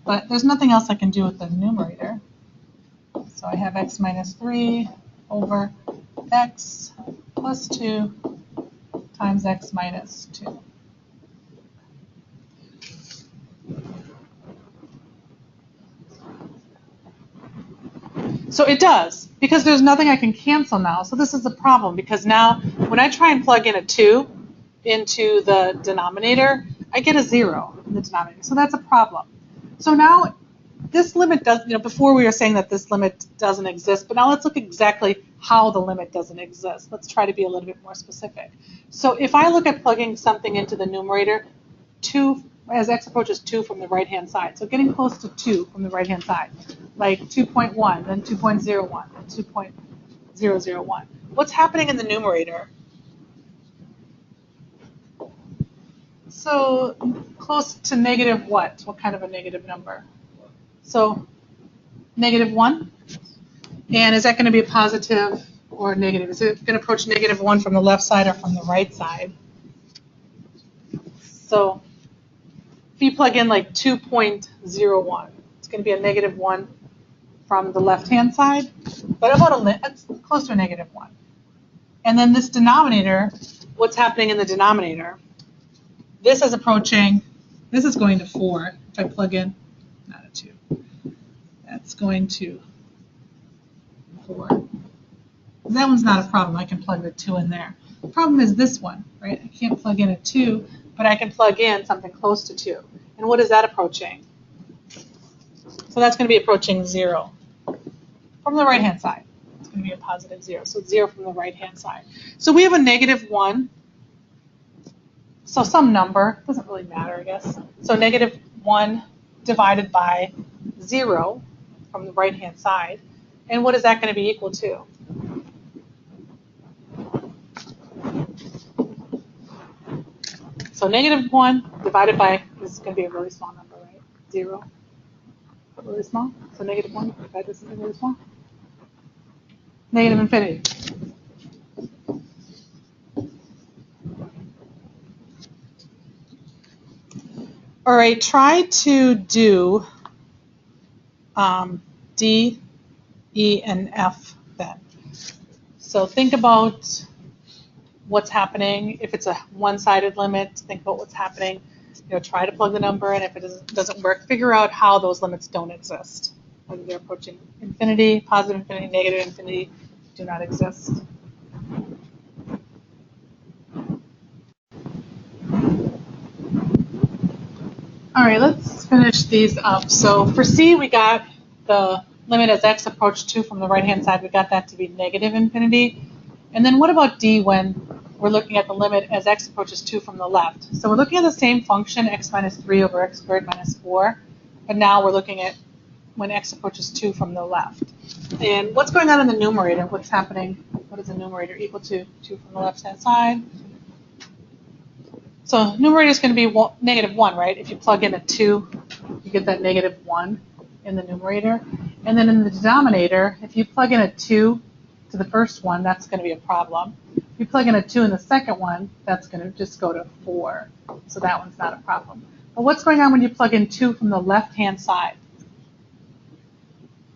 but there's nothing else I can do with the numerator. So I have x minus 3 over x plus 2 times x minus 2. So it does, because there's nothing I can cancel now. So this is a problem, because now when I try and plug in a 2 into the denominator, I get a 0 in the denominator. So that's a problem. So now this limit does, before we were saying that this limit doesn't exist, but now let's look exactly how the limit doesn't exist. Let's try to be a little bit more specific. So if I look at plugging something into the numerator, 2, as x approaches 2 from the right-hand side, so getting close to 2 from the right-hand side, like 2.1, then 2.01, then 2.001. What's happening in the numerator? So close to negative what? What kind of a negative number? So negative 1? And is that going to be a positive or negative? Is it going to approach negative 1 from the left side or from the right side? So if you plug in like 2.01, it's going to be a negative 1 from the left-hand side, but it's close to a negative 1. And then this denominator, what's happening in the denominator? This is approaching, this is going to 4. If I plug in, not a 2, that's going to 4. That one's not a problem. I can plug the 2 in there. The problem is this one, right? I can't plug in a 2, but I can plug in something close to 2. And what is that approaching? So that's going to be approaching 0 from the right-hand side. It's going to be a positive 0. So it's 0 from the right-hand side. So we have a negative 1. So some number, doesn't really matter, I guess. So negative 1 divided by 0 from the right-hand side. And what is that going to be equal to? So negative 1 divided by, this is going to be a really small number, right? 0. Really small. So negative 1 divided by something really small. Negative infinity. All right, try to do D, E, and F then. So think about what's happening. If it's a one-sided limit, think about what's happening. Try to plug the number in. If it doesn't work, figure out how those limits don't exist. Whether they're approaching infinity, positive infinity, negative infinity, do not exist. All right, let's finish these up. So for C, we got the limit as x approached 2 from the right-hand side. We got that to be negative infinity. And then what about D when we're looking at the limit as x approaches 2 from the left? So we're looking at the same function, x minus 3 over x squared minus 4. But now we're looking at when x approaches 2 from the left. And what's going on in the numerator? What's happening? What is the numerator equal to? 2 from the left-hand side. So numerator is going to be negative 1, right? If you plug in a 2, you get that negative 1 in the numerator. And then in the denominator, if you plug in a 2 to the first one, that's going to be a problem. If you plug in a 2 in the second one, that's going to just go to 4. So that one's not a problem. But what's going on when you plug in 2 from the left-hand side?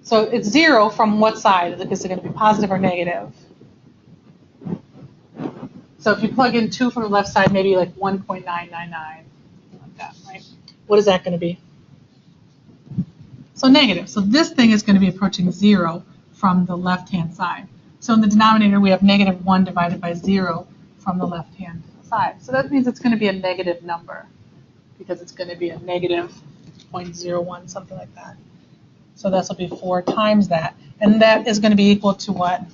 So it's 0 from what side? Is it going to be positive or negative? So if you plug in 2 from the left side, maybe like 1.999, like that, right? What is that going to be? So negative. So this thing is going to be approaching 0 from the left-hand side. So in the denominator, we have negative 1 divided by 0 from the left-hand side. So that means it's going to be a negative number because it's going to be a negative 0.01, something like that. So this will be 4 times that. And that is going to be equal to what?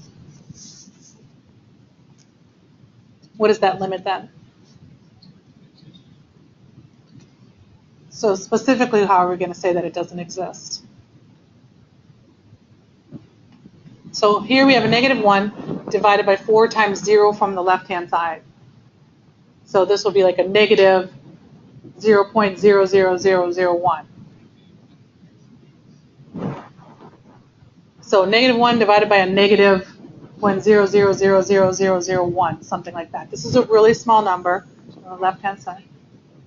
What is that limit then? So specifically, how are we going to say that it doesn't exist? So here we have a negative 1 divided by 4 times 0 from the left-hand side. So this will be like a negative 0.00001. So negative 1 divided by a negative 0.0000001, something like that. This is a really small number on the left-hand side.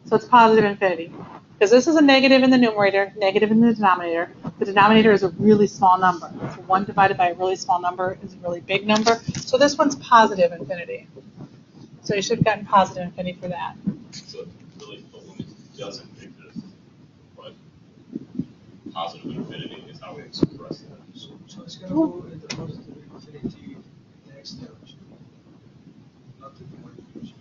So it's positive infinity. Because this is a negative in the numerator, negative in the denominator. The denominator is a really small number. So 1 divided by a really small number is a really big number. So this one's positive infinity. So you should have gotten positive infinity for that. So really the limit doesn't exist, but positive infinity is how we express that. So it's going to go in the positive infinity in the next direction, not in the y direction.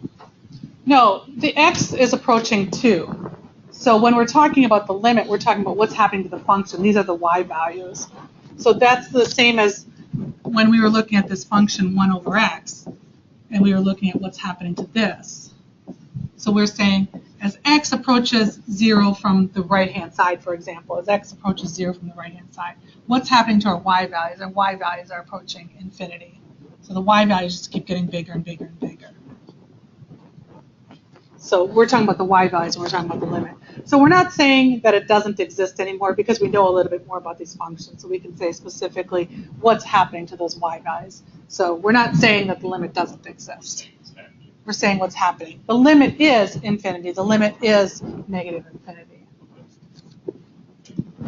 No, the x is approaching 2. So when we're talking about the limit, we're talking about what's happening to the function. These are the y values. So that's the same as when we were looking at this function 1 over x, and we were looking at what's happening to this. So we're saying as x approaches 0 from the right-hand side, for example, as x approaches 0 from the right-hand side, what's happening to our y values? Our y values are approaching infinity. So the y values just keep getting bigger and bigger and bigger. So we're talking about the y values and we're talking about the limit. So we're not saying that it doesn't exist anymore because we know a little bit more about these functions. So we can say specifically what's happening to those y values. So we're not saying that the limit doesn't exist. We're saying what's happening. The limit is infinity. The limit is negative infinity.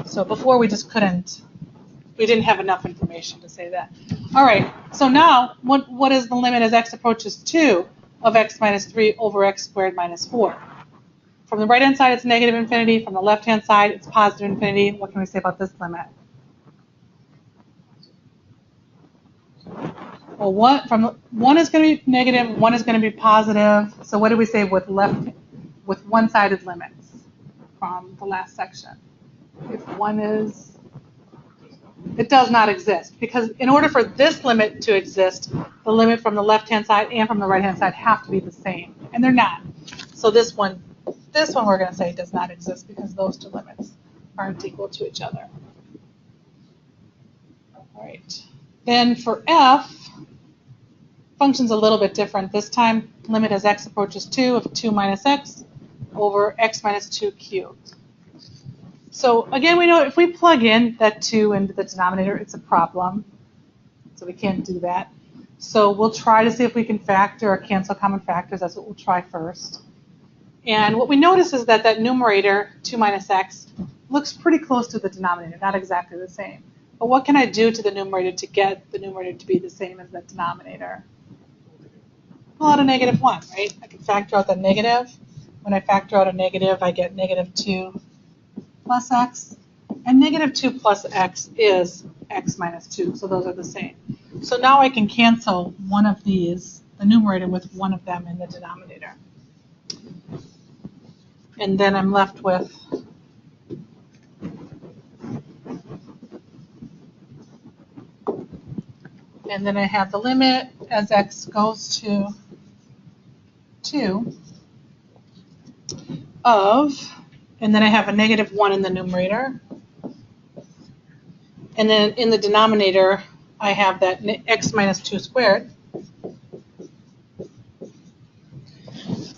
So before we just couldn't, we didn't have enough information to say that. All right, so now what is the limit as x approaches 2 of x minus 3 over x squared minus 4? From the right-hand side, it's negative infinity. From the left-hand side, it's positive infinity. What can we say about this limit? Well, one is going to be negative, one is going to be positive. So what do we say with one-sided limits from the last section? If one is, it does not exist, because in order for this limit to exist, the limit from the left-hand side and from the right-hand side have to be the same, and they're not. So this one we're going to say does not exist because those two limits aren't equal to each other. All right. Then for f, function's a little bit different. This time, limit as x approaches 2 of 2 minus x over x minus 2 cubed. So again, we know if we plug in that 2 into the denominator, it's a problem. So we can't do that. So we'll try to see if we can factor or cancel common factors. That's what we'll try first. And what we notice is that that numerator, 2 minus x, looks pretty close to the denominator, not exactly the same. But what can I do to the numerator to get the numerator to be the same as the denominator? Pull out a negative 1, right? I can factor out the negative. When I factor out a negative, I get negative 2 plus x. And negative 2 plus x is x minus 2, so those are the same. So now I can cancel one of these, the numerator, with one of them in the denominator. And then I'm left with and then I have the limit as x goes to 2 of, and then I have a negative 1 in the numerator. And then in the denominator, I have that x minus 2 squared.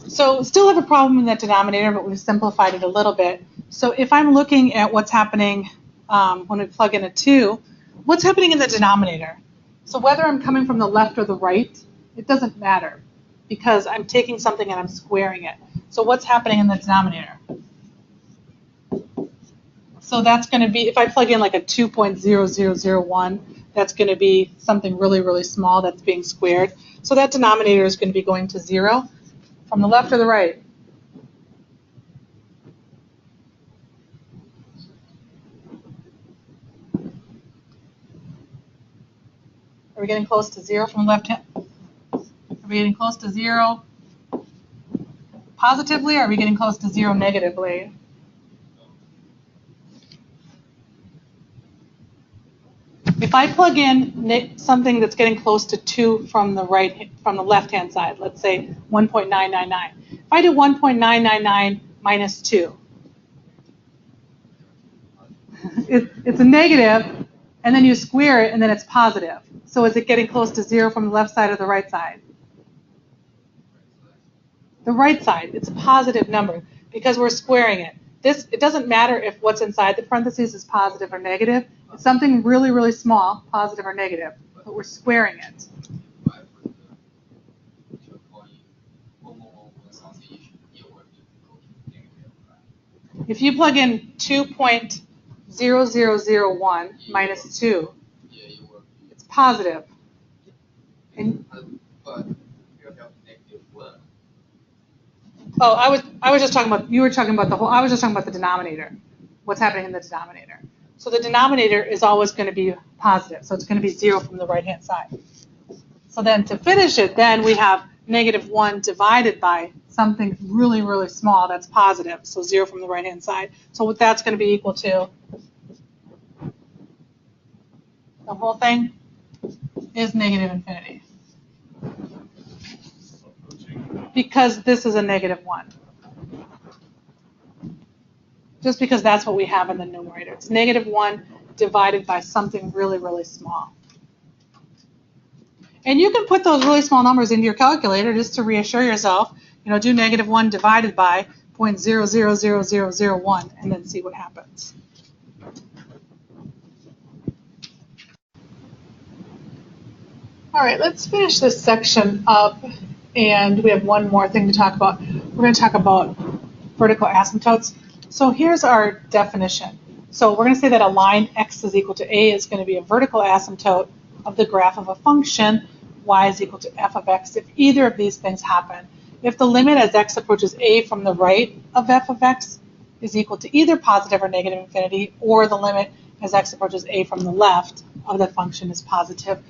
So still have a problem in that denominator, but we've simplified it a little bit. So if I'm looking at what's happening when we plug in a 2, what's happening in the denominator? So whether I'm coming from the left or the right, it doesn't matter because I'm taking something and I'm squaring it. So what's happening in the denominator? So that's going to be, if I plug in like a 2.0001, that's going to be something really, really small that's being squared. So that denominator is going to be going to 0. From the left or the right? Are we getting close to 0 from the left hand? Are we getting close to 0 positively, or are we getting close to 0 negatively? If I plug in something that's getting close to 2 from the left-hand side, let's say 1.999. If I do 1.999 minus 2, it's a negative, and then you square it, and then it's positive. So is it getting close to 0 from the left side or the right side? The right side, it's a positive number because we're squaring it. It doesn't matter if what's inside the parentheses is positive or negative. It's something really, really small, positive or negative, but we're squaring it. If you plug in 2.0001 minus 2, it's positive. And, oh, I was just talking about, you were talking about the whole, I was just talking about the denominator, what's happening in the denominator. So the denominator is always going to be positive, so it's going to be 0 from the right-hand side. So then to finish it, then we have -1 divided by something really, really small that's positive, so 0 from the right-hand side. So what that's going to be equal to, the whole thing is -infinity. Because this is a -1. Just because that's what we have in the numerator. It's -1 divided by something really, really small. And you can put those really small numbers into your calculator just to reassure yourself. Do -1 divided by 0.000001 and then see what happens. All right, let's finish this section up, and we have one more thing to talk about. We're going to talk about vertical asymptotes. So here's our definition. So we're going to say that a line x is equal to a is going to be a vertical asymptote of the graph of a function y is equal to f of x if either of these things happen. If the limit as x approaches a from the right of f of x is equal to either positive or negative infinity, or the limit as x approaches a from the left of the function is positive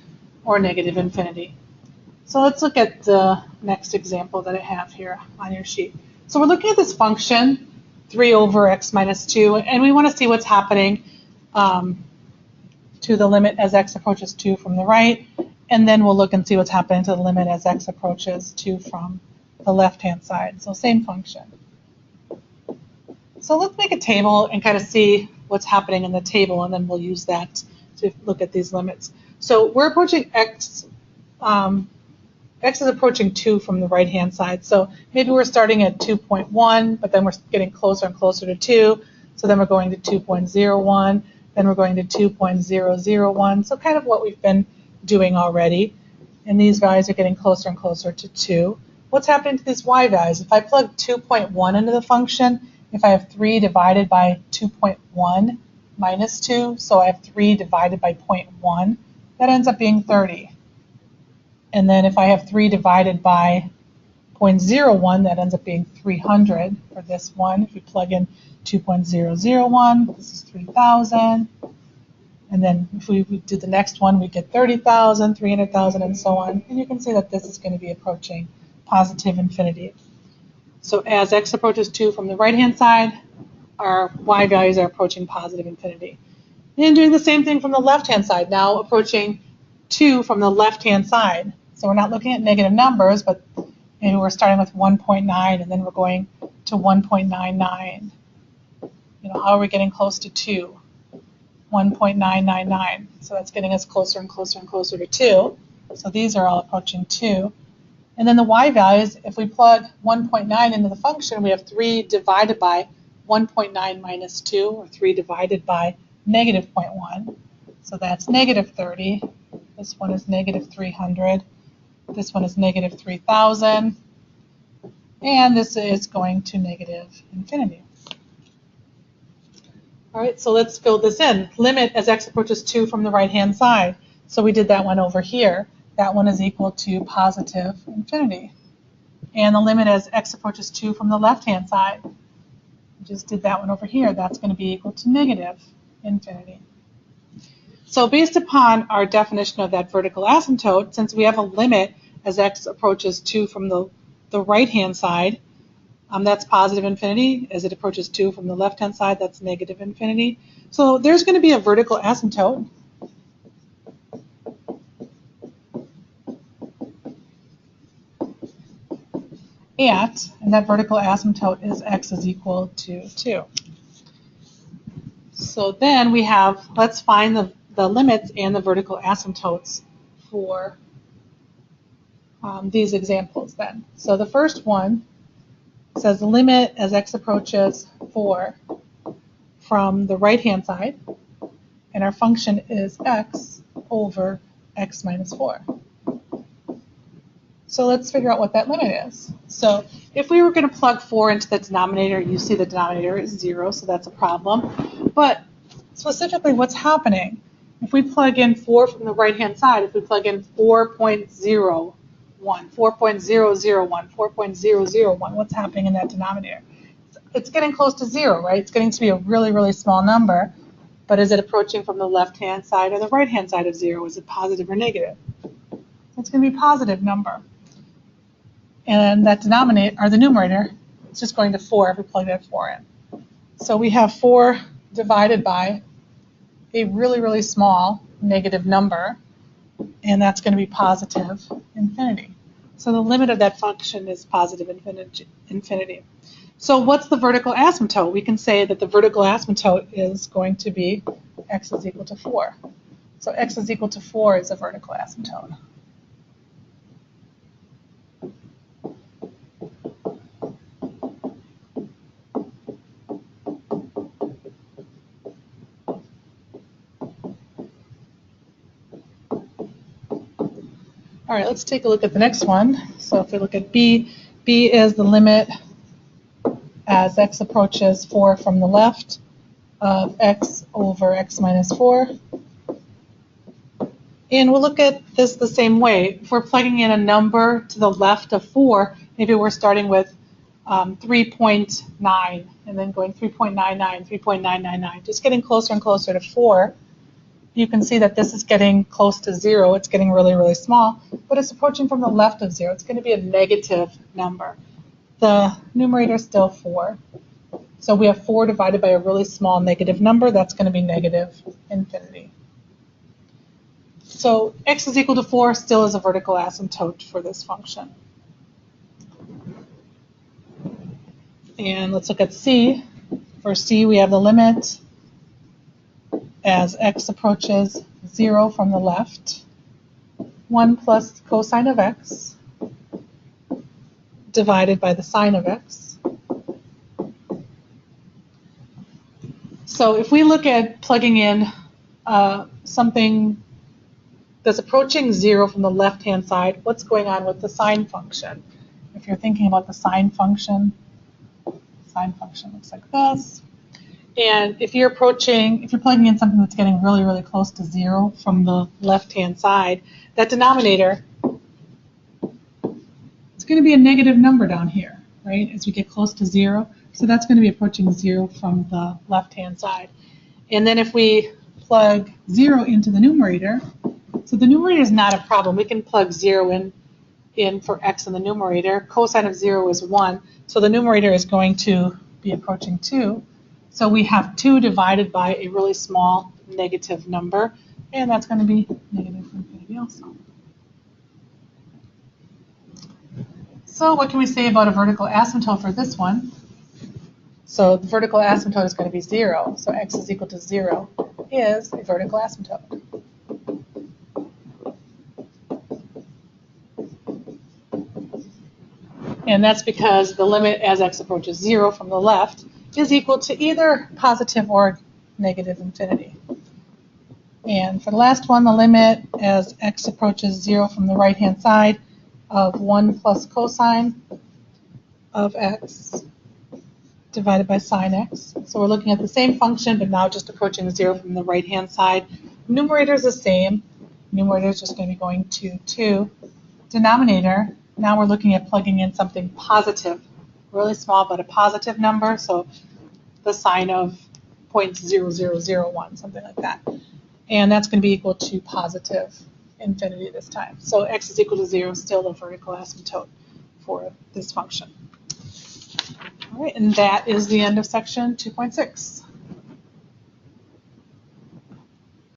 or negative infinity. So let's look at the next example that I have here on your sheet. So we're looking at this function, 3 over x minus 2, and we want to see what's happening to the limit as x approaches 2 from the right, and then we'll look and see what's happening to the limit as x approaches 2 from the left-hand side. So same function. So let's make a table and kind of see what's happening in the table, and then we'll use that to look at these limits. So we're approaching x, x is approaching 2 from the right-hand side. So maybe we're starting at 2.1, but then we're getting closer and closer to 2. So then we're going to 2.01, then we're going to 2.001. So kind of what we've been doing already. And these values are getting closer and closer to 2. What's happening to these y values? If I plug 2.1 into the function, if I have 3 divided by 2.1 minus 2, so I have 3 divided by 0.1, that ends up being 30. And then if I have 3 divided by 0.01, that ends up being 300 for this one. If we plug in 2.001, this is 3,000. And then if we do the next one, we get 30,000, 300,000, and so on. And you can see that this is going to be approaching positive infinity. So as x approaches 2 from the right-hand side, our y values are approaching positive infinity. And doing the same thing from the left-hand side, now approaching 2 from the left-hand side. So we're not looking at negative numbers, but maybe we're starting with 1.9 and then we're going to 1.99. How are we getting close to 2? 1.999. So that's getting us closer and closer and closer to 2. So these are all approaching 2. And then the y values, if we plug 1.9 into the function, we have 3 divided by 1.9 minus 2, or 3 divided by negative 0.1. So that's negative 30. This one is negative 300. This one is negative 3,000. And this is going to negative infinity. All right, so let's fill this in. Limit as x approaches 2 from the right-hand side. So we did that one over here. That one is equal to positive infinity. And the limit as x approaches 2 from the left-hand side. We just did that one over here. That's going to be equal to negative infinity. So based upon our definition of that vertical asymptote, since we have a limit as x approaches 2 from the right-hand side, that's positive infinity. As it approaches 2 from the left-hand side, that's negative infinity. So there's going to be a vertical asymptote. And that vertical asymptote is x is equal to 2. So then we have, let's find the limits and the vertical asymptotes for these examples then. So the first one It says the limit as x approaches 4 from the right-hand side, and our function is x over x minus 4. So let's figure out what that limit is. So if we were going to plug 4 into the denominator, you see the denominator is 0, so that's a problem. But specifically what's happening, if we plug in 4 from the right-hand side, if we plug in 4.01, 4.001, 4.001, what's happening in that denominator? It's getting close to 0, right? It's getting to be a really, really small number. But is it approaching from the left-hand side or the right-hand side of 0? Is it positive or negative? It's going to be a positive number. And that denominator, or the numerator, it's just going to 4 if we plug that 4 in. So we have 4 divided by a really, really small negative number, and that's going to be positive infinity. So the limit of that function is positive infinity. So what's the vertical asymptote? We can say that the vertical asymptote is going to be x is equal to 4. So x is equal to 4 is a vertical asymptote. All right, let's take a look at the next one. So if we look at B, B is the limit as x approaches 4 from the left of x over x minus 4. And we'll look at this the same way. If we're plugging in a number to the left of 4, maybe we're starting with 3.9 and then going 3.99, 3.999, just getting closer and closer to 4. You can see that this is getting close to 0. It's getting really, really small, but it's approaching from the left of 0. It's going to be a negative number. The numerator is still 4. So we have 4 divided by a really small negative number. That's going to be negative infinity. So x is equal to 4 still is a vertical asymptote for this function. And let's look at C. For C, we have the limit as x approaches 0 from the left, 1 plus cosine of x divided by the sine of x. So if we look at plugging in something that's approaching 0 from the left-hand side, what's going on with the sine function? If you're thinking about the sine function looks like this. And if you're plugging in something that's getting really, really close to 0 from the left-hand side, that denominator, it's going to be a negative number down here, right, as we get close to 0. So that's going to be approaching 0 from the left-hand side. And then if we plug 0 into the numerator, so the numerator is not a problem. We can plug 0 in for x in the numerator. Cosine of 0 is 1, so the numerator is going to be approaching 2. So we have 2 divided by a really small negative number, and that's going to be negative infinity also. So what can we say about a vertical asymptote for this one? So the vertical asymptote is going to be 0. So x is equal to 0 is a vertical asymptote. And that's because the limit as x approaches 0 from the left is equal to either positive or negative infinity. And for the last one, the limit as x approaches 0 from the right-hand side of 1 plus cosine of x divided by sine x. So we're looking at the same function, but now just approaching 0 from the right-hand side. Numerator is the same. Numerator is just going to be going to 2. Denominator, now we're looking at plugging in something positive, really small, but a positive number. So the sine of 0.0001, something like that. And that's going to be equal to positive infinity this time. So x is equal to 0, still the vertical asymptote for this function. All right, and that is the end of section 2.6.